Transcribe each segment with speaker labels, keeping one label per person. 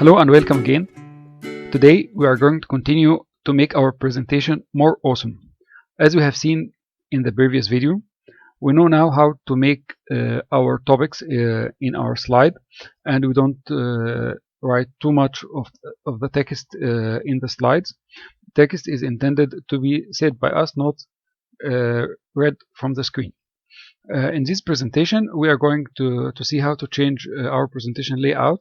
Speaker 1: Hello and welcome again. Today we are going to continue to make our presentation more awesome. As we have seen in the previous video, we know now how to make our topics in our slide, and we don't write too much of the text in the slides. Text is intended to be said by us, not read from the screen. In this presentation, we are going to see how to change our presentation layout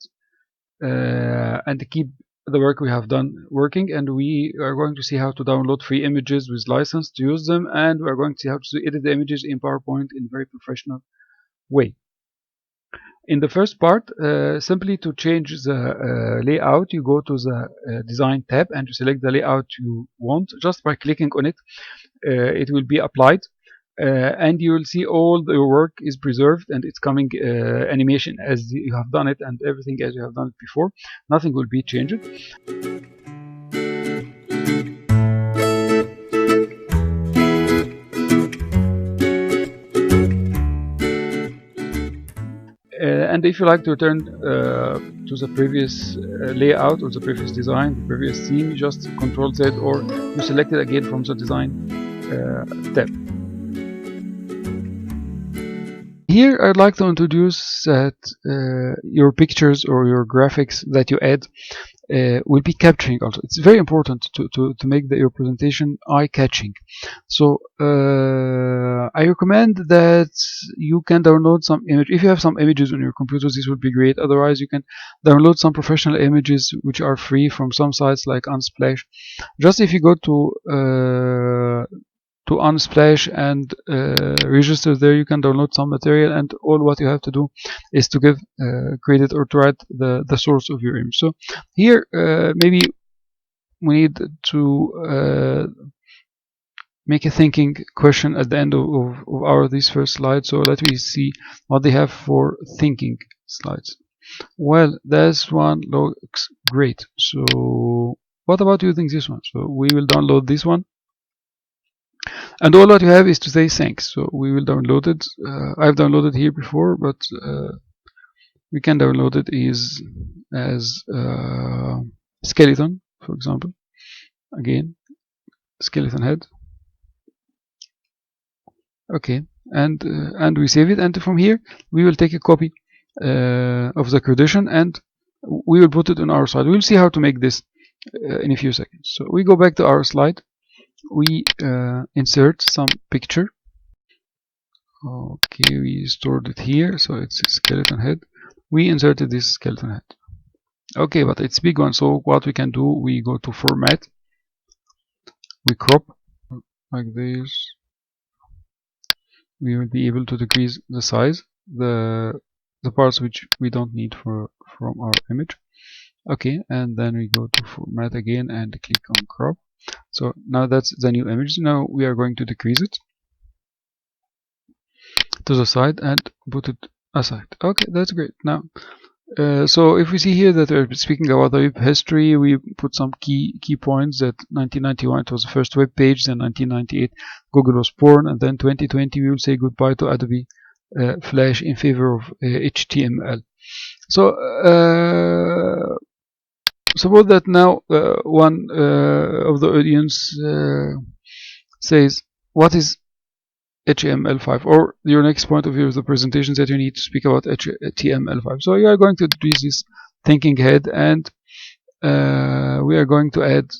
Speaker 1: and keep the work we have done working, and we are going to see how to download free images with license to use them, and we are going to see how to edit the images in PowerPoint in a very professional way. In the first part, simply to change the layout, you go to the design tab and you select the layout you want. Just by clicking on it, it will be applied. And you will see all your work is preserved, and it's coming animation as you have done it, and everything as you have done it before. Nothing will be changed. And if you like to return to the previous layout or the previous design, the previous theme, just Ctrl Z, or you select it again from the design tab. Here I'd like to introduce that your pictures or your graphics that you add will be capturing also. It's very important to make your presentation eye-catching. So I recommend that you can download some image. If you have some images on your computer, this would be great. Otherwise, you can download some professional images which are free from some sites like Unsplash. Just if you go to Unsplash and register there, you can download some material, and all what you have to do is to give credit or to write the source of your image. So here maybe we need to make a thinking question at the end of these first slides. So let me see what they have for thinking slides. Well, this one looks great. So what about using this one? So we will download this one. And all what you have is to say thanks. So we will download it. I've downloaded here before, but we can download it as skeleton, for example. Again, skeleton head. Okay, and we save it. And from here, we will take a copy of the credential, and we will put it on our slide. We'll see how to make this in a few seconds. So we go back to our slide. We insert some picture. Okay, we stored it here, so it's a skeleton head. We inserted this skeleton head. Okay, but it's big one, so what we can do, we go to format, we crop like this. We will be able to decrease the size, the parts which we don't need from our image. Okay, and then we go to format again and click on crop. So now that's the new image. Now we are going to decrease it to the side and put it aside. Okay, that's great. Now, so if we see here that we're speaking about the web history, we put some key points. That 1991 it was the first web page, then 1998 Google was born, and then 2020 we will say goodbye to Adobe Flash in favor of HTML. So suppose that now one of the audience says, what is HTML5? Or your next point of view of the presentation that you need to speak about HTML5. So you are going to use this thinking head, and we are going to add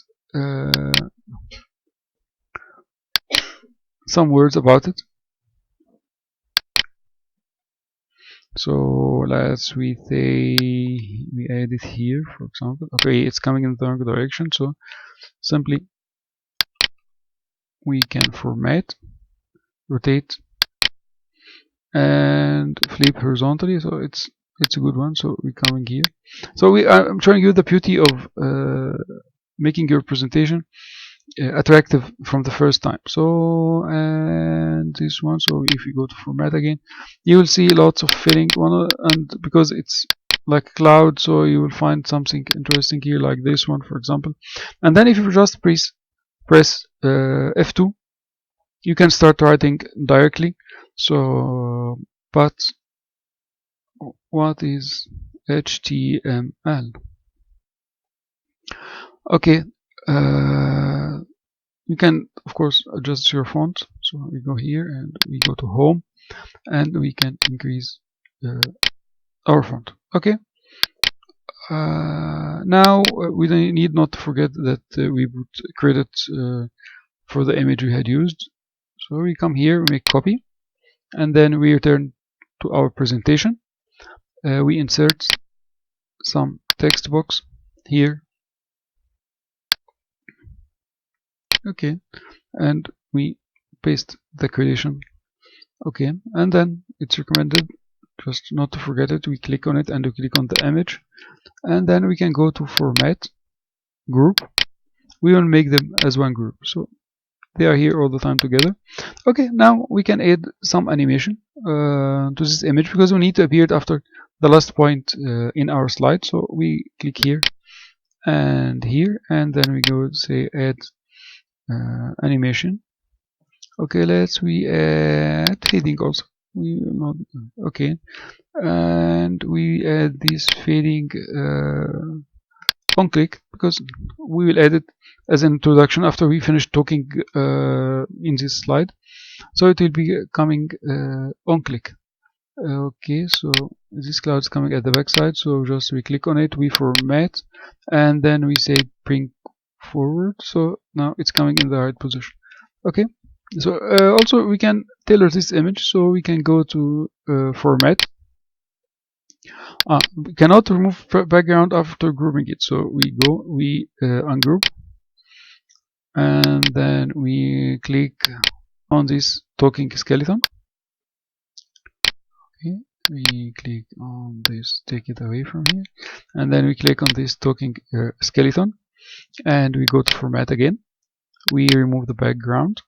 Speaker 1: some words about it. So let's we say we add it here, for example. Okay, it's coming in the wrong direction, so simply we can format, rotate, and flip horizontally. So it's a good one. So we're coming here. So I'm showing you the beauty of making your presentation attractive from the first time. So and this one, so if you go to format again, you will see lots of filling one, and because it's like cloud, so you will find something interesting here, like this one, for example. And then if you just press F2, you can start writing directly. So but what is HTML? Okay, you can of course adjust your font. So we go here and we go to home, and we can increase our font. Okay. Now we don't need not to forget that we put credit for the image we had used. So we come here, we make copy, and then we return to our presentation. We insert some text box here. Okay, and we paste the creation. Okay, and then it's recommended just not to forget it. We click on it and we click on the image, and then we can go to format, group. We will make them as one group, so they are here all the time together. Okay, now we can add some animation to this image because we need to appear it after the last point in our slide. So we click here and here, and then we go say add animation. Okay, we add fading also. We will not, okay, and we add this fading on click because we will add it as an introduction after we finish talking in this slide. So it will be coming on click. Okay, so this cloud is coming at the back side, so just we click on it, we format, and then we say bring forward. So now it's coming in the right position. Okay, so also we can tailor this image, so we can go to format. We cannot remove background after grouping it, so we ungroup, and then we click on this talking skeleton. Okay, we click on this, take it away from here, and then we click on this talking skeleton, and we go to format again. We remove the background.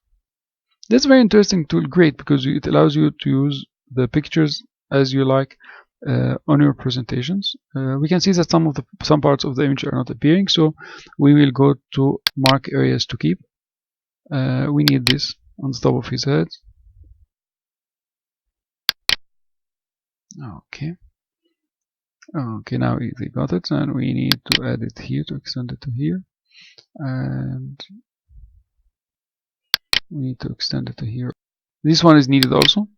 Speaker 1: That's a very interesting tool, great, because it allows you to use the pictures as you like on your presentations. We can see that some parts of the image are not appearing, so we will go to mark areas to keep. We need this on the top of his head. Okay. Okay, now we got it, and we need to add it here to extend it to here, and we need to extend it to here. This one is needed also.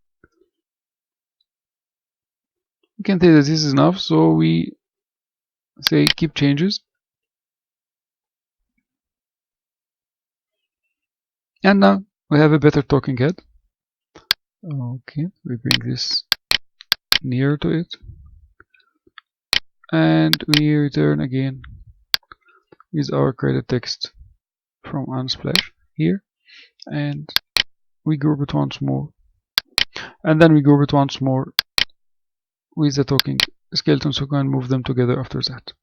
Speaker 1: We can say that this is enough, so we say keep changes, and now we have a better talking head. Okay, we bring this near to it, and we return again with our credit text from Unsplash here, and we group it once more, and then we group it once more with the talking skeleton, so we can move them together after that.